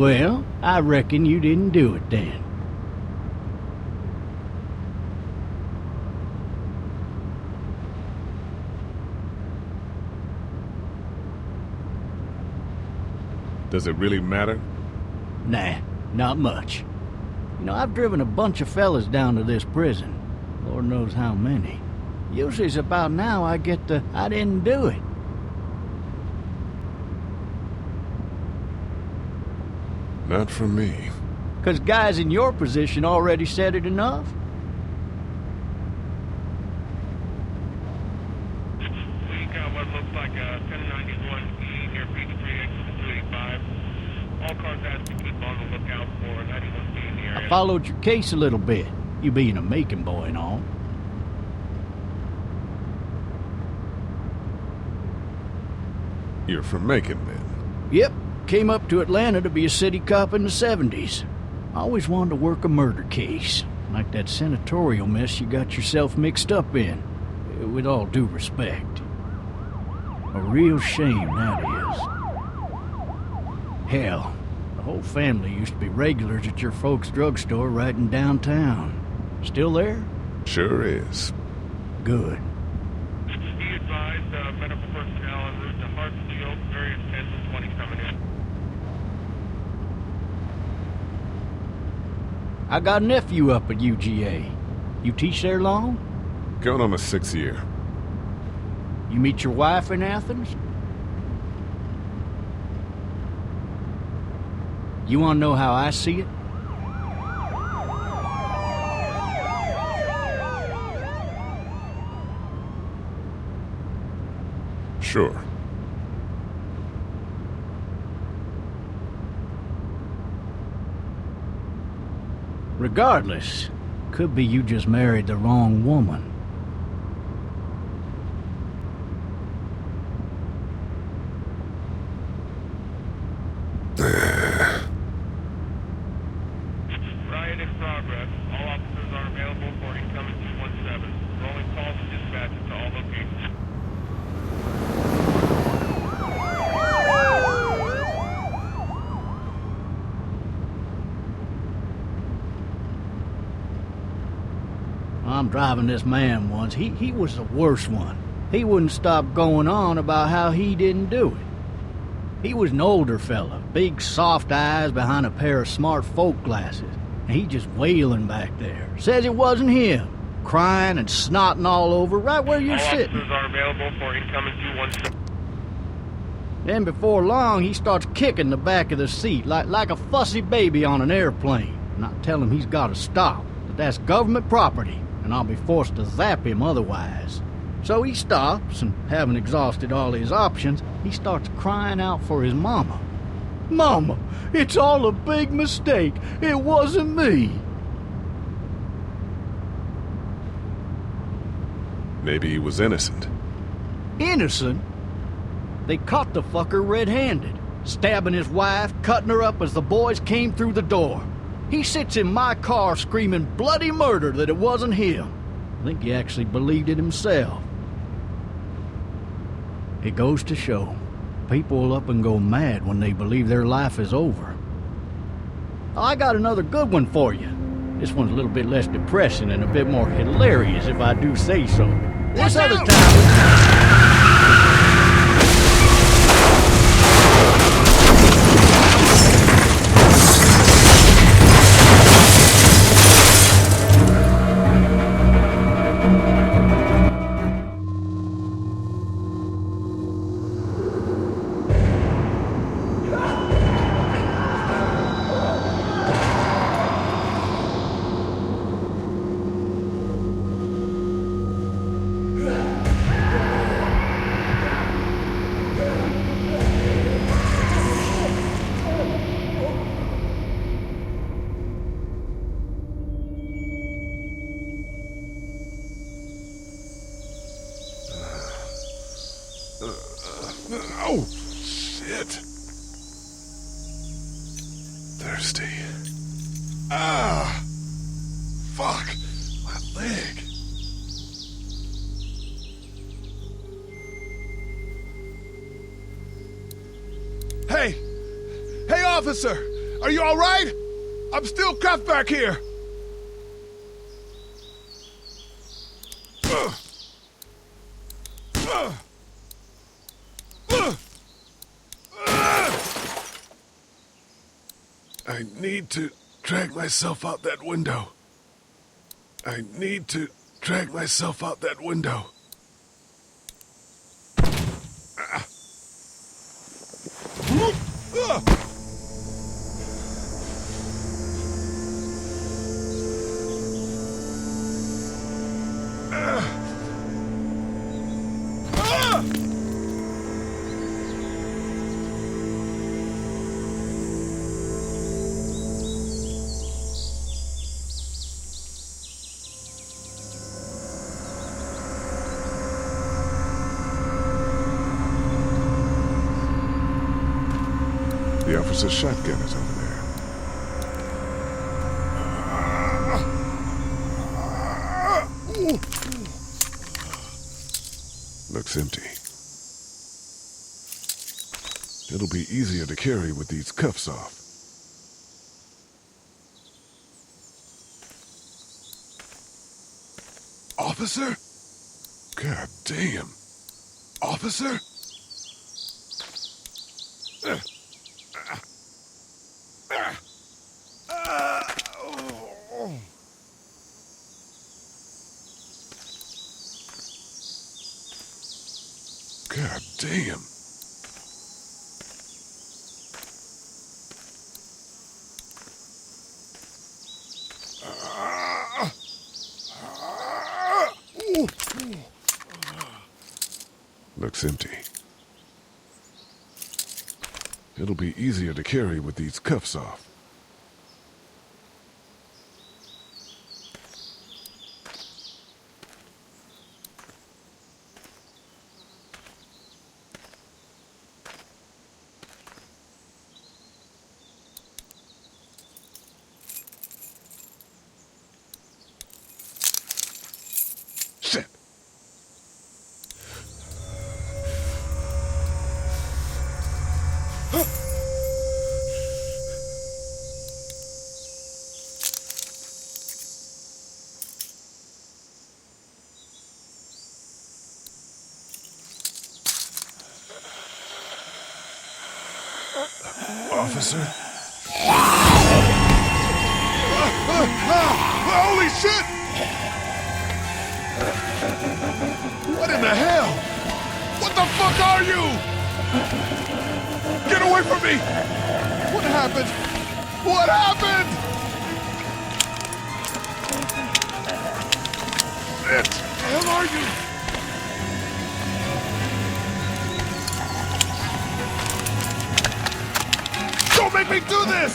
Well, I reckon you didn't do it then. Does it really matter? Nah, not much. You know, I've driven a bunch of fellas down to this prison. Lord knows how many. Usually it's about now I get the, I didn't do it. Not for me. 'Cause guys in your position already said it enough. We got what looks like a 1091E near Peachtree, exit 285. All cars asked to keep on the lookout for 91B in the area. I followed your case a little bit, you being a Macon boy and all. You're from Macon, then? Yep, came up to Atlanta to be a city cop in the 70s. Always wanted to work a murder case, like that senatorial mess you got yourself mixed up in, with all due respect. A real shame, that is. Hell, the whole family used to be regulars at your folks' drugstore right in downtown. Still there? Sure is. Good. Be advised, medical personnel en route to Hartsfield, various 10 and 20 coming in. I got a nephew up at UGA. You teach there long? Going on my 6th year. You meet your wife in Athens? You want to know how I see it? Sure. Regardless, could be you just married the wrong woman. Riot in progress. All officers are available for incoming 217. Rolling calls and dispatches to all locations. I'm driving this man once. He was the worst one. He wouldn't stop going on about how he didn't do it. He was an older fella, big soft eyes behind a pair of smart folk glasses, and he just wailing back there. Says it wasn't him, crying and snotting all over right where you're All sitting. officers are available for incoming 217. Then before long, he starts kicking the back of the seat like a fussy baby on an airplane. And I tell him he's got to stop, that that's government property, and I'll be forced to zap him otherwise. So he stops, and having exhausted all his options, he starts crying out for his mama. Mama, it's all a big mistake. It wasn't me. Maybe he was innocent. Innocent? They caught the fucker red-handed, stabbing his wife, cutting her up as the boys came through the door. He sits in my car screaming bloody murder that it wasn't him. I think he actually believed it himself. It goes to show, people will up and go mad when they believe their life is over. I got another good one for you. This one's a little bit less depressing and a bit more hilarious, if I do say so. This other time... Oh, shit. Thirsty. Ah! Fuck! My leg. Hey! Hey, officer! Are you all right? I'm still cuffed back here. I need to drag myself out that window. I need to drag myself out that window. The officer's shotgun is over there. Looks empty. It'll be easier to carry with these cuffs off. Officer? God damn. Officer? God damn. Looks empty. It'll be easier to carry with these cuffs off. Shit! Officer? Holy shit! What in the hell? What the fuck are you? Get away from me! What happened? What happened? Shit! The hell are you? Don't make me do this!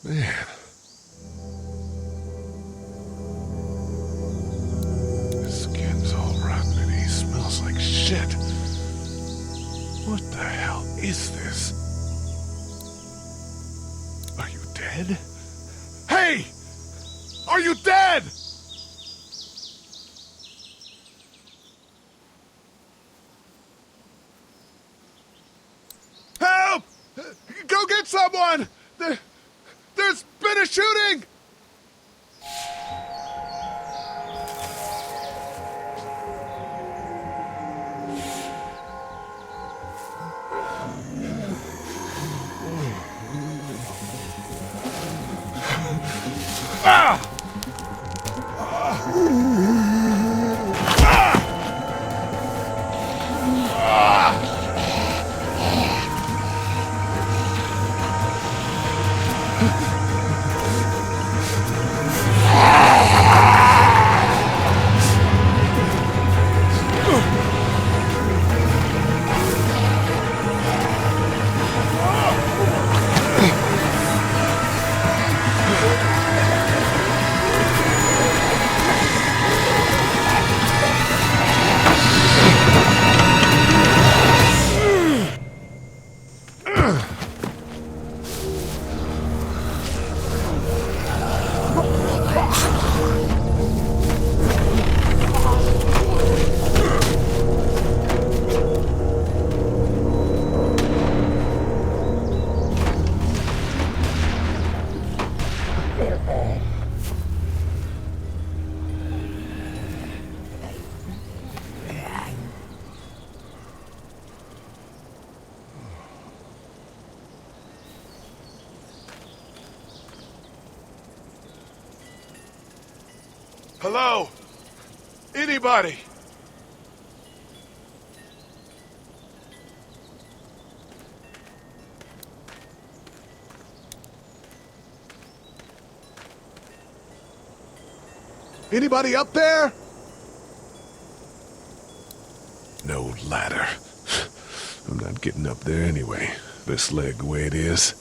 Man. His skin's all rotten and he smells like shit. What the hell is this? Are you dead? Hey! Are you dead? Help! Go get someone! There's been a shooting! Ah! Hello? Anybody? Anybody up there? No ladder. I'm not getting up there anyway. This leg the way it is.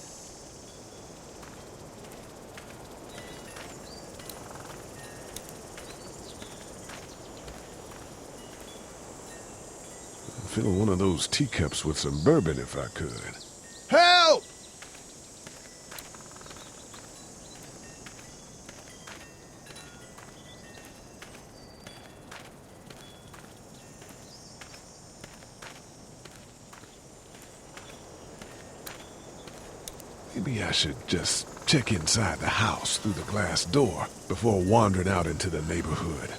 I'd fill one of those teacups with some bourbon if I could. Help! Maybe I should just check inside the house through the glass door before wandering out into the neighborhood.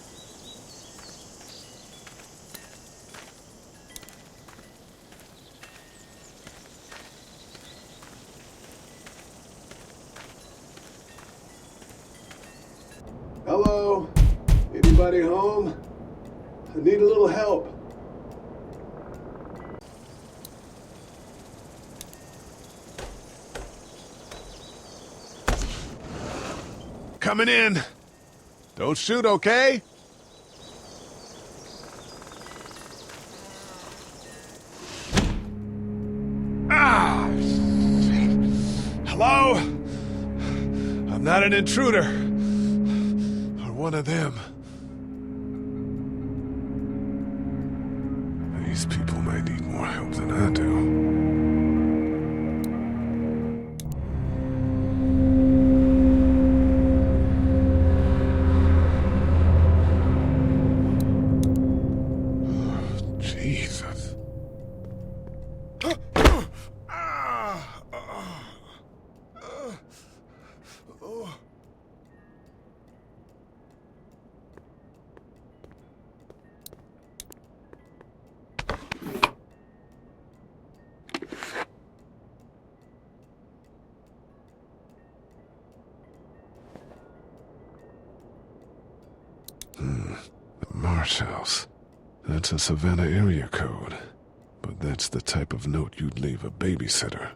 Hello? Anybody home? I need a little help. Coming in. Don't shoot, okay? Ah! Hello? I'm not an intruder. Or one of them. These people may need more help than I do. Jesus. The Marsh House. That's a Savannah area code. But that's the type of note you'd leave a babysitter.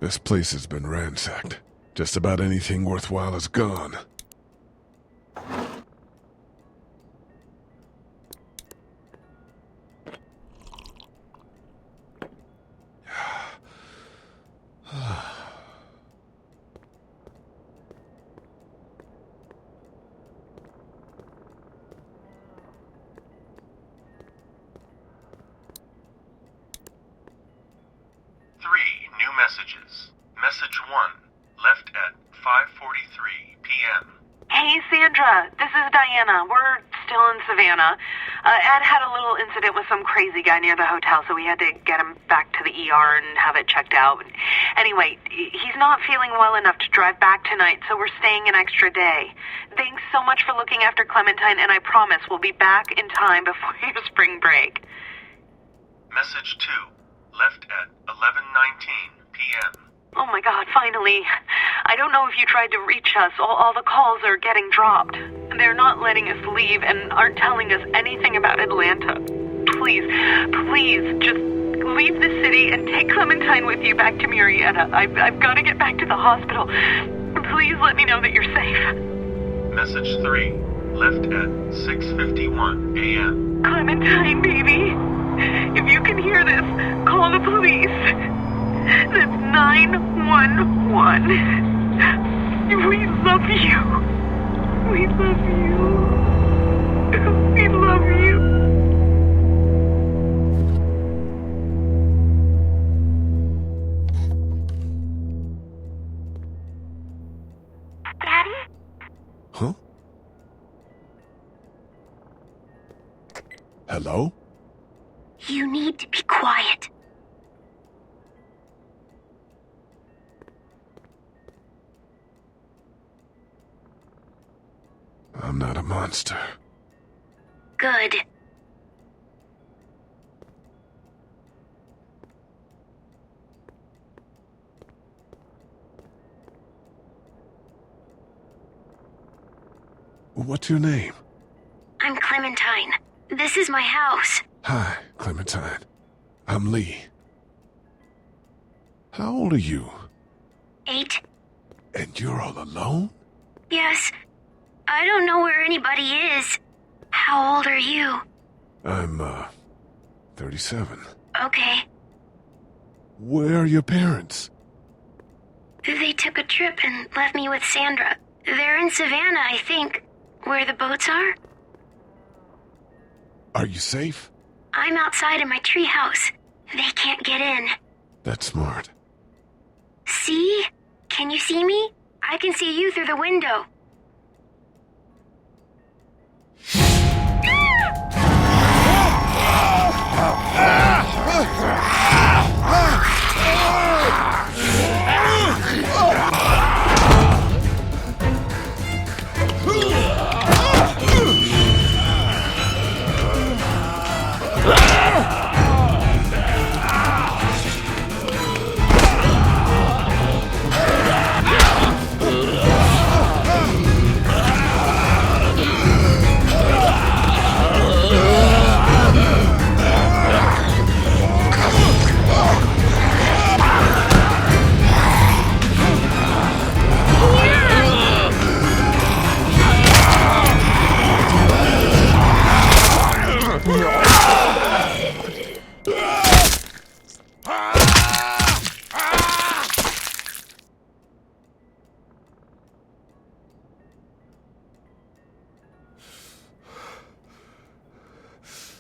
This place has been ransacked. Just about anything worthwhile is gone. New messages. Message 1, left at 5:43 p.m. Hey, Sandra. This is Diana. We're still in Savannah. Ed had a little incident with some crazy guy near the hotel, so we had to get him back to the ER and have it checked out. Anyway, he's not feeling well enough to drive back tonight, so we're staying an extra day. Thanks so much for looking after Clementine, and I promise we'll be back in time before your spring break. Message 2, left at 11:19 p.m. Oh my God, finally. I don't know if you tried to reach us. All the calls are getting dropped. They're not letting us leave and aren't telling us anything about Atlanta. Please, just leave the city and take Clementine with you back to Murrieta. I've got to get back to the hospital. Please let me know that you're safe. Message 3, left at 6:51 a.m. Clementine, baby. If you can hear this, call the police. That's 911. We love you. We love you. We love you. Daddy? Huh? Hello? You need to be quiet. I'm not a monster. Good. What's your name? I'm Clementine. This is my house. Hi, Clementine. I'm Lee. How old are you? 8. And you're all alone? Yes. I don't know where anybody is. How old are you? I'm, 37. Okay. Where are your parents? They took a trip and left me with Sandra. They're in Savannah, I think. Where the boats are? Are you safe? I'm outside in my treehouse. They can't get in. That's smart. See? Can you see me? I can see you through the window.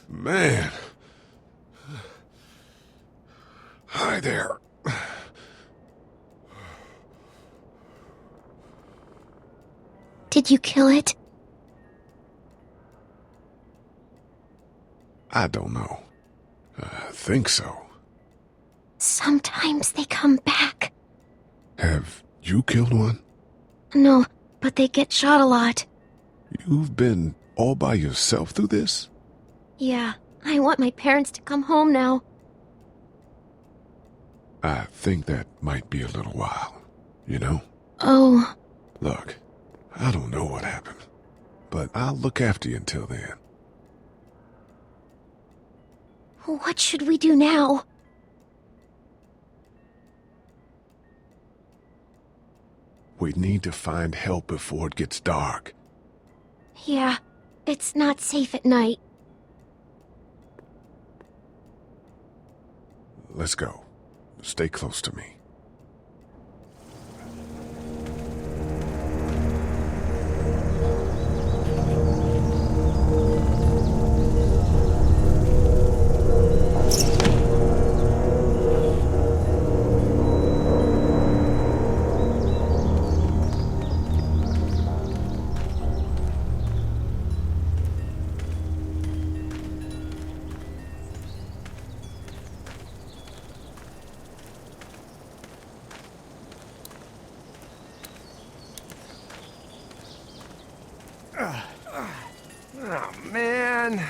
Man. Hi there. Did you kill it? I don't know. I think so. Sometimes they come back. Have you killed one? No, but they get shot a lot. You've been all by yourself through this? Yeah, I want my parents to come home now. I think that might be a little while, you know? Oh. Look, I don't know what happened, but I'll look after you until then. What should we do now? We need to find help before it gets dark. Yeah, it's not safe at night. Let's go. Stay close to me. Oh, man.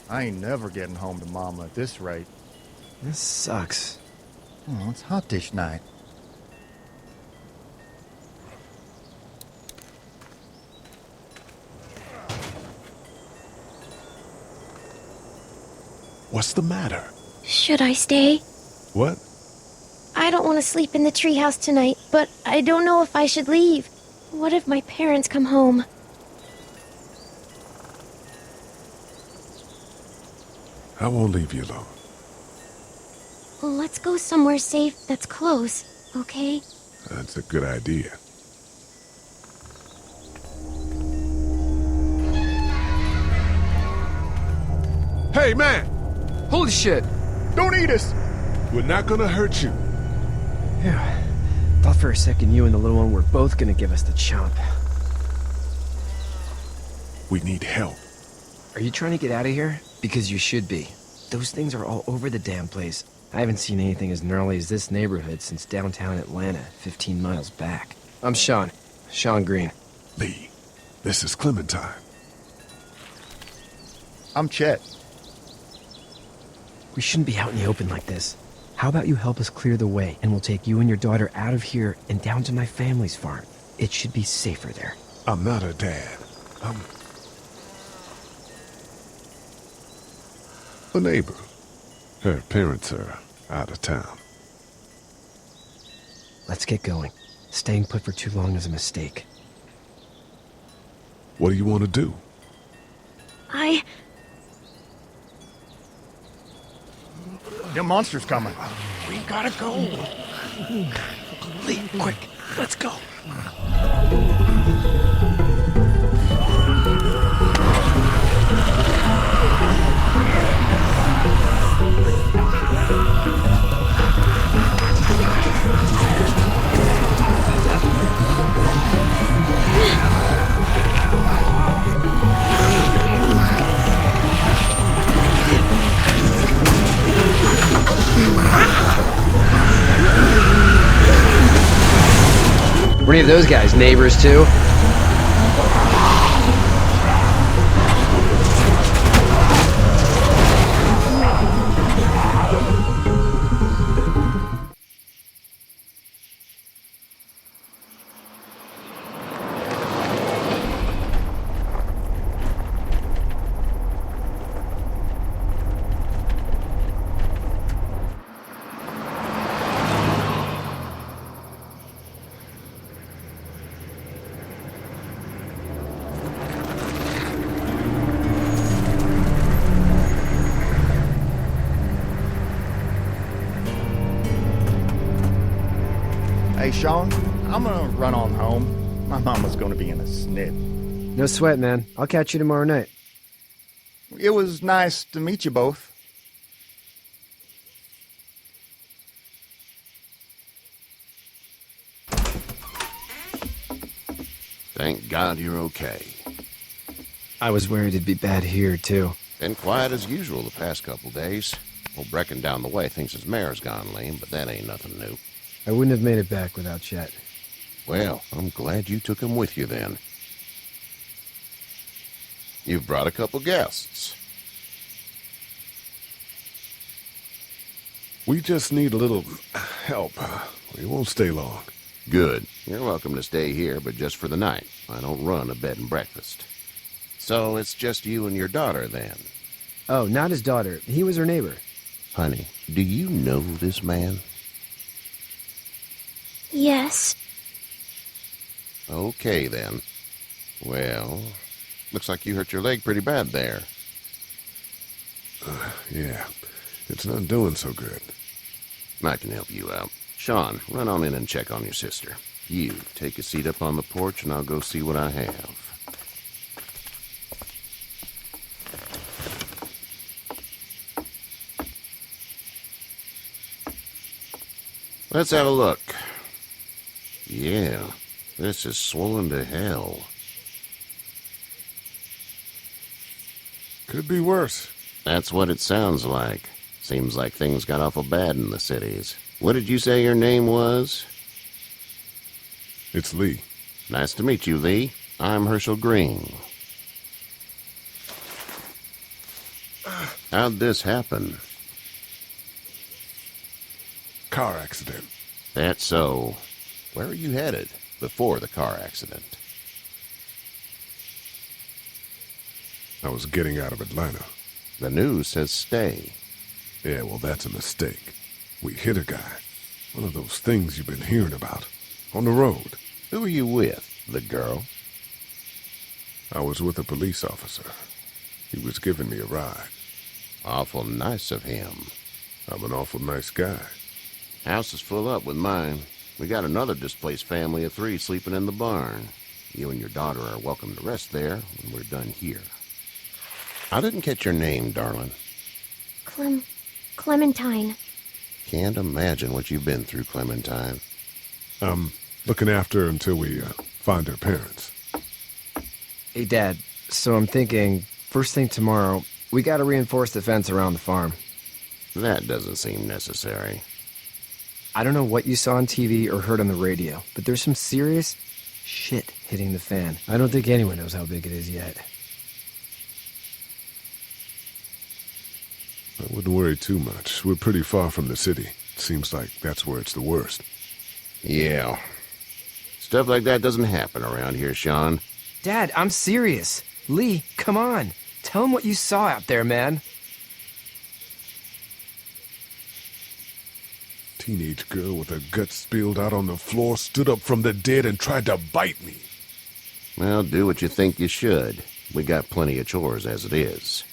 I ain't never getting home to Mama at this rate. This sucks. Oh, it's hot dish night. What's the matter? Should I stay? What? I don't want to sleep in the treehouse tonight, but I don't know if I should leave. What if my parents come home? I won't leave you alone. Let's go somewhere safe that's close, okay? That's a good idea. Hey, man! Holy shit! Don't eat us! We're not gonna hurt you. Yeah. Thought for a second you and the little one were both gonna give us the chomp. We need help. Are you trying to get out of here? Because you should be. Those things are all over the damn place. I haven't seen anything as gnarly as this neighborhood since downtown Atlanta, 15 miles back. I'm Sean. Sean Green. Lee, this is Clementine. I'm Chet. We shouldn't be out in the open like this. How about you help us clear the way, and we'll take you and your daughter out of here and down to my family's farm. It should be safer there. I'm not her dad. I'm a neighbor. Her parents are out of town. Let's get going. Staying put for too long is a mistake. What do you want to do? Them monsters coming. We gotta go. Lee, quick, let's go. Were any of those guys neighbors too? Hey, Sean, I'm gonna run on home. My mama's gonna be in a snit. No sweat, man. I'll catch you tomorrow night. It was nice to meet you both. Thank God you're okay. I was worried it'd be bad here, too. Been quiet as usual the past couple days. Old Brecken down the way thinks his mare's gone lame, but that ain't nothing new. I wouldn't have made it back without Chet. Well, I'm glad you took him with you then. You've brought a couple guests. We just need a little help. We won't stay long. Good. You're welcome to stay here, but just for the night. I don't run a bed and breakfast. So it's just you and your daughter then? Oh, not his daughter. He was her neighbor. Honey, do you know this man? Yes. Okay, then. Well, looks like you hurt your leg pretty bad there. Yeah, it's not doing so good. I can help you out. Sean, run on in and check on your sister. You, take a seat up on the porch and I'll go see what I have. Let's have a look. Yeah, this is swollen to hell. Could be worse. That's what it sounds like. Seems like things got awful bad in the cities. What did you say your name was? It's Lee. Nice to meet you, Lee. I'm Herschel Green. How'd this happen? Car accident. That's so. Where are you headed before the car accident? I was getting out of Atlanta. The news says stay. Yeah, well, that's a mistake. We hit a guy. One of those things you've been hearing about. On the road. Who are you with? The girl? I was with a police officer. He was giving me a ride. Awful nice of him. I'm an awful nice guy. House is full up with mine. We got another displaced family of 3 sleeping in the barn. You and your daughter are welcome to rest there when we're done here. I didn't catch your name, darling. Clementine. Can't imagine what you've been through, Clementine. I'm looking after her until we find her parents. Hey, Dad, so I'm thinking, first thing tomorrow, We gotta reinforce the fence around the farm. That doesn't seem necessary. I don't know what you saw on TV or heard on the radio, but there's some serious shit hitting the fan. I don't think anyone knows how big it is yet. I wouldn't worry too much. We're pretty far from the city. Seems like that's where it's the worst. Yeah. Stuff like that doesn't happen around here, Sean. Dad, I'm serious. Lee, come on. Tell him what you saw out there, man. Teenage girl with her guts spilled out on the floor stood up from the dead and tried to bite me. Well, do what you think you should. We got plenty of chores as it is.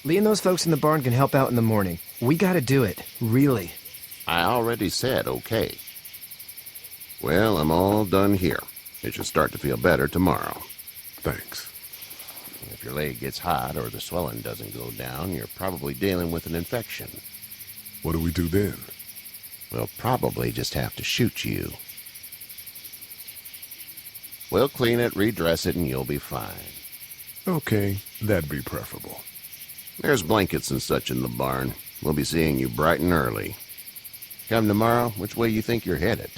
Lee and those folks in the barn can help out in the morning. We gotta do it. Really. I already said okay. Well, I'm all done here. It should start to feel better tomorrow. Thanks. If your leg gets hot or the swelling doesn't go down, you're probably dealing with an infection. What do we do then? We'll probably just have to shoot you. We'll clean it, redress it, and you'll be fine. Okay, that'd be preferable. There's blankets and such in the barn. We'll be seeing you bright and early. Come tomorrow, which way you think you're headed?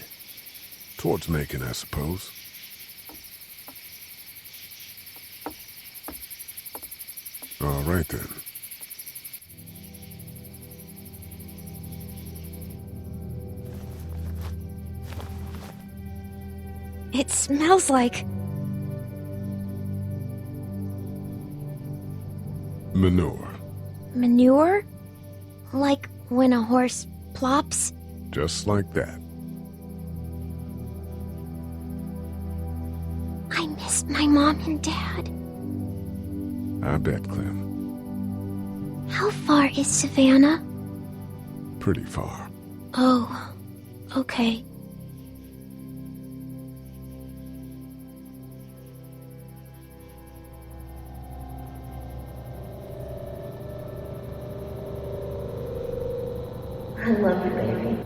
Towards Macon, I suppose. All right, then. It smells like... Manure. manure? Like when a horse plops? Just like that. I miss my mom and dad. I bet, Clem. How far is Savannah? Pretty far. Oh, okay. I love you, baby.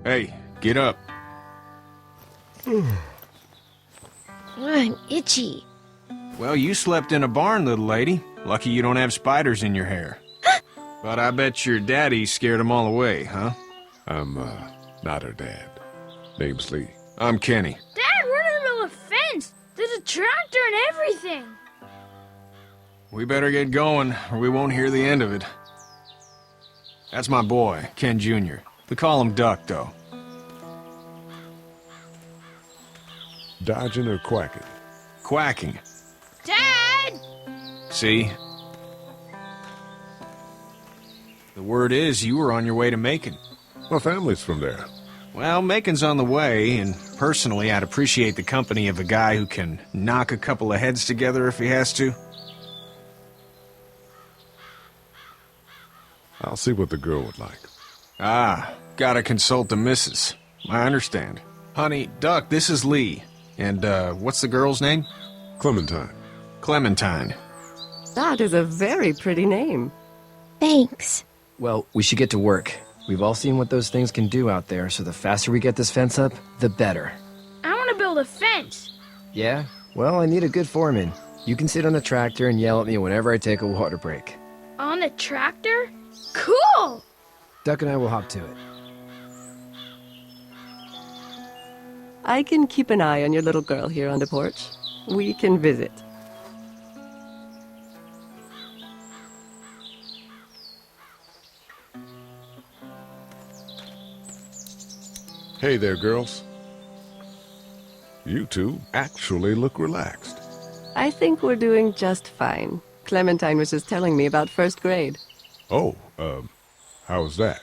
Hey, get up. I'm itchy. Well, you slept in a barn, little lady. Lucky you don't have spiders in your hair. But I bet your daddy scared them all away, huh? I'm, not her dad. Name's Lee. I'm Kenny. Dad, we're in the middle of a fence. There's a tractor and everything. We better get going, or we won't hear the end of it. That's my boy, Ken Jr. We call him Duck, though. Dodging or quacking? Quacking. Dad! See? The word is you were on your way to Macon. My family's from there. Well, Macon's on the way, and personally, I'd appreciate the company of a guy who can knock a couple of heads together if he has to. I'll see what the girl would like. Ah, gotta consult the missus. I understand. Honey, Duck, this is Lee. And, what's the girl's name? Clementine. Clementine. That is a very pretty name. Thanks. Well, we should get to work. We've all seen what those things can do out there, so the faster we get this fence up, the better. I want to build a fence. Yeah? Well, I need a good foreman. You can sit on the tractor and yell at me whenever I take a water break. On the tractor? Cool! Duck and I will hop to it. I can keep an eye on your little girl here on the porch. We can visit. Hey there, girls. You two actually look relaxed. I think we're doing just fine. Clementine was just telling me about first grade. Oh, how was that?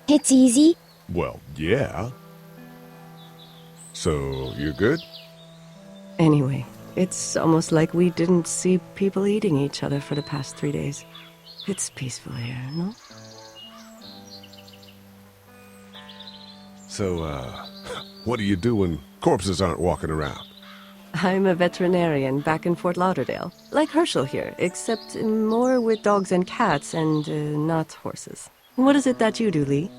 It's easy. Well, yeah. So, you're good? Anyway, it's almost like we didn't see people eating each other for the past 3 days. It's peaceful here, no? So, what do you do when corpses aren't walking around? I'm a veterinarian back in Fort Lauderdale. Like Herschel here, except more with dogs and cats and not horses. What is it that you do, Lee?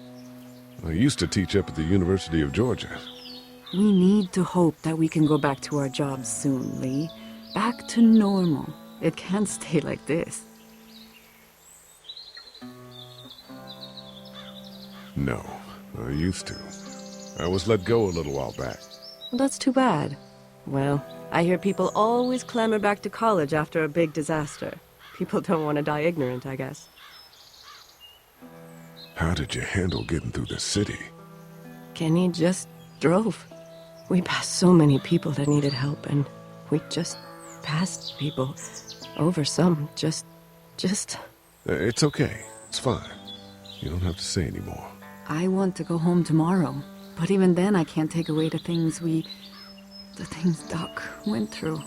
I used to teach up at the University of Georgia. We need to hope that we can go back to our jobs soon, Lee. Back to normal. It can't stay like this. No, I used to. I was let go a little while back. That's too bad. Well, I hear people always clamor back to college after a big disaster. People don't want to die ignorant, I guess. How did you handle getting through the city? Kenny just drove. We passed so many people that needed help, and we just passed people. Over some, just... It's okay. It's fine. You don't have to say anymore. I want to go home tomorrow, but even then I can't take away the things Doc went through.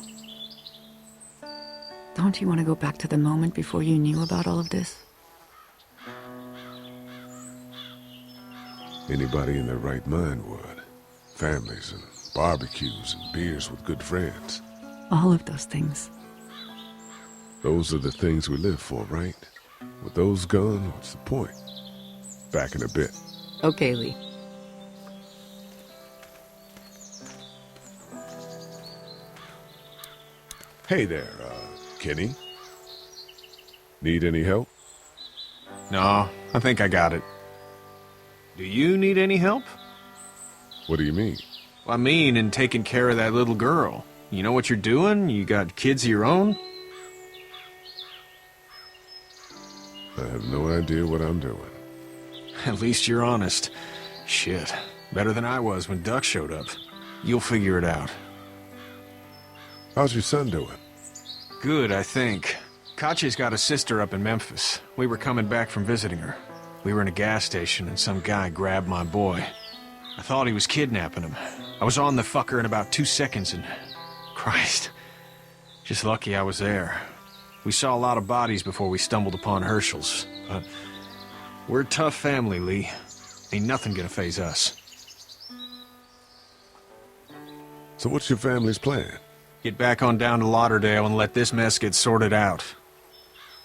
Don't you want to go back to the moment before you knew about all of this? Anybody in their right mind would. Families and barbecues and beers with good friends. All of those things. Those are the things we live for, right? With those gone, what's the point? Back in a bit. Okay, Lee. Hey there, Kenny. Need any help? No, I think I got it. Do you need any help? What do you mean? Well, I mean in taking care of that little girl. You know what you're doing? You got kids of your own? I have no idea what I'm doing. At least you're honest. Shit. Better than I was when Duck showed up. You'll figure it out. How's your son doing? Good, I think. Katya's got a sister up in Memphis. We were coming back from visiting her. We were in a gas station and some guy grabbed my boy. I thought he was kidnapping him. I was on the fucker in about 2 seconds and... Christ. Just lucky I was there. We saw a lot of bodies before we stumbled upon Herschel's, but... We're a tough family, Lee. Ain't nothing gonna faze us. So what's your family's plan? Get back on down to Lauderdale and let this mess get sorted out.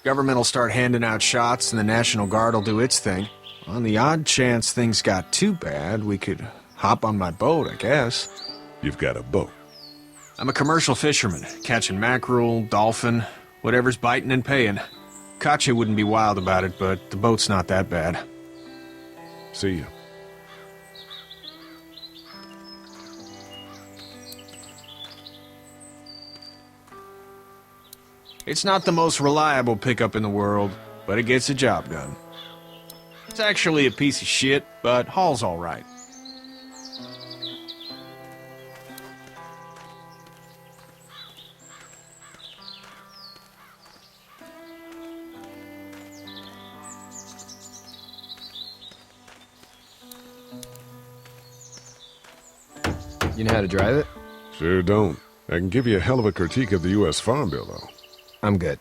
Government will start handing out shots and the National Guard will do its thing. On the odd chance things got too bad, we could hop on my boat, I guess. You've got a boat? I'm a commercial fisherman, catching mackerel, dolphin, whatever's biting and paying. Katya wouldn't be wild about it, but the boat's not that bad. See you. It's not the most reliable pickup in the world, but it gets the job done. It's actually a piece of shit, but haul's all right. You know how to drive it? Sure don't. I can give you a hell of a critique of the U.S. Farm Bill, though. I'm good.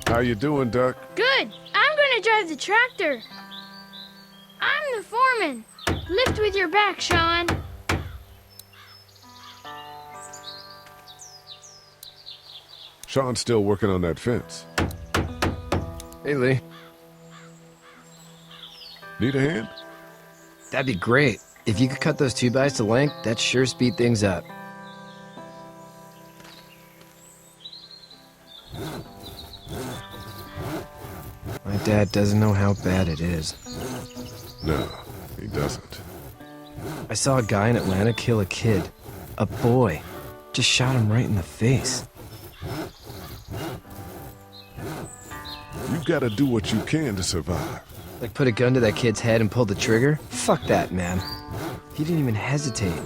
How you doing, Duck? Good. I'm gonna drive the tractor. I'm the foreman. Lift with your back, Sean. Sean's still working on that fence. Hey, Lee. Need a hand? That'd be great. If you could cut those 2x to length, that'd sure speed things up. My dad doesn't know how bad it is. No, he doesn't. I saw a guy in Atlanta kill a kid. A boy. Just shot him right in the face. You've got to do what you can to survive. Like put a gun to that kid's head and pull the trigger? Fuck that, man. He didn't even hesitate.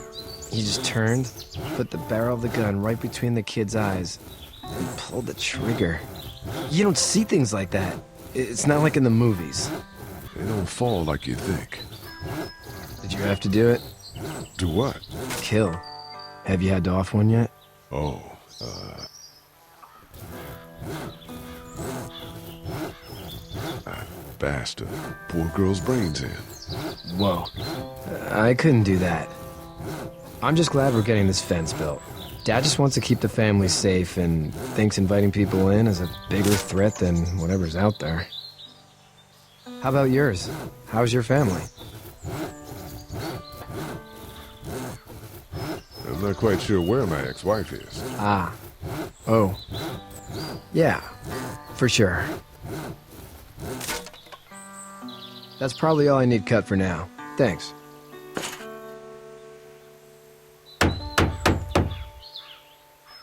He just turned, put the barrel of the gun right between the kid's eyes, and pulled the trigger. You don't see things like that. It's not like in the movies. They don't fall like you think. Did you have to do it? Do what? Kill. Have you had to off one yet? Oh, I bashed a poor girl's brains in. Whoa. I couldn't do that. I'm just glad we're getting this fence built. Dad just wants to keep the family safe and thinks inviting people in is a bigger threat than whatever's out there. How about yours? How's your family? I'm not quite sure where my ex-wife is. Ah. Oh. Yeah, for sure. That's probably all I need cut for now. Thanks.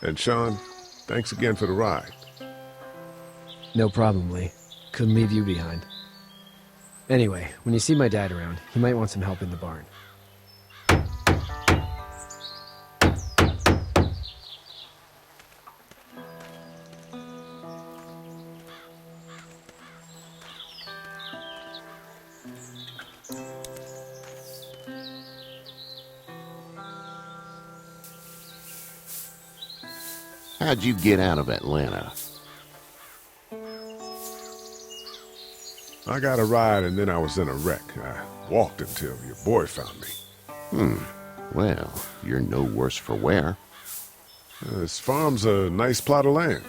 And Sean, thanks again for the ride. No problem, Lee. Couldn't leave you behind. Anyway, when you see my dad around, he might want some help in the barn. How'd you get out of Atlanta? I got a ride and then I was in a wreck. I walked until your boy found me. Well, you're no worse for wear. This farm's a nice plot of land.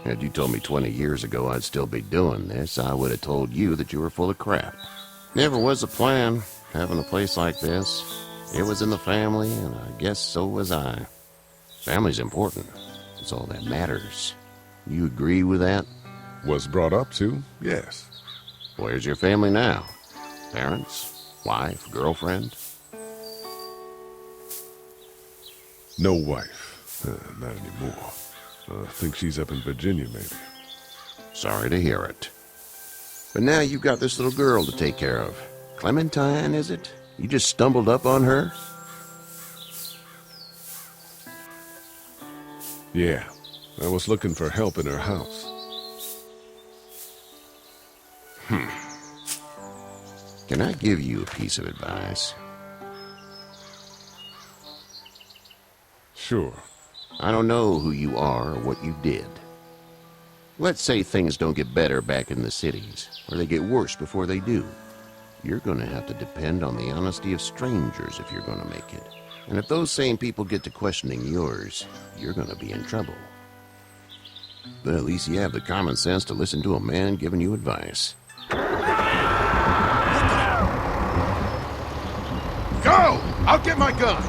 Had you told me 20 years ago I'd still be doing this, I would have told you that you were full of crap. Never was a plan, having a place like this. It was in the family, and I guess so was I. Family's important. It's all that matters. You agree with that? Was brought up to, yes. Where's your family now? Parents? Wife? Girlfriend? No wife. Not anymore. I think she's up in Virginia, maybe. Sorry to hear it. But now you've got this little girl to take care of. Clementine, is it? You just stumbled up on her? Yeah. I was looking for help in her house. Can I give you a piece of advice? Sure. I don't know who you are or what you did. Let's say things don't get better back in the cities, or they get worse before they do. You're gonna have to depend on the honesty of strangers if you're gonna make it. And if those same people get to questioning yours, you're gonna be in trouble. But at least you have the common sense to listen to a man giving you advice. Go! I'll get my gun!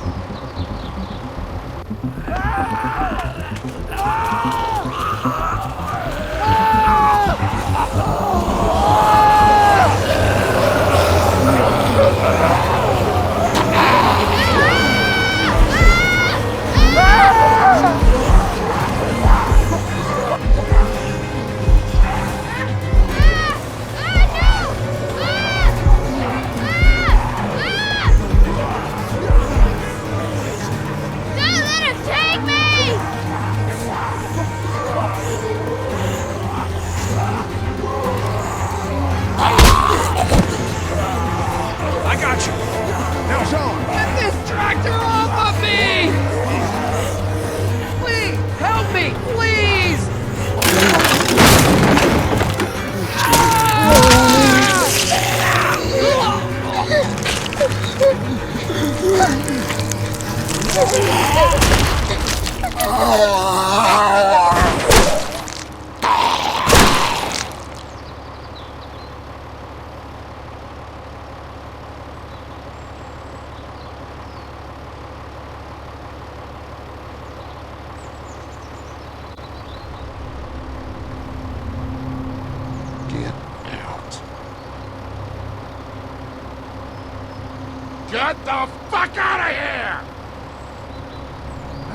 Get the fuck out of here!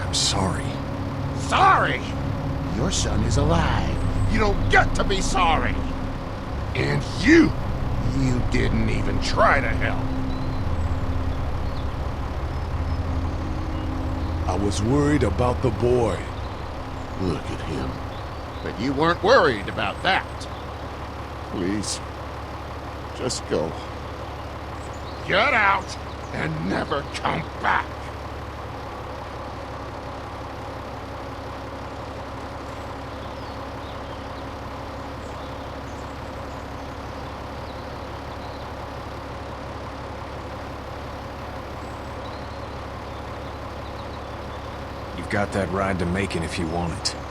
I'm sorry. Sorry? Your son is alive. You don't get to be sorry. And you didn't even try to help. I was worried about the boy. Look at him. But you weren't worried about that. Please, just go. Get out and never come back. You've got that ride to Macon if you want it.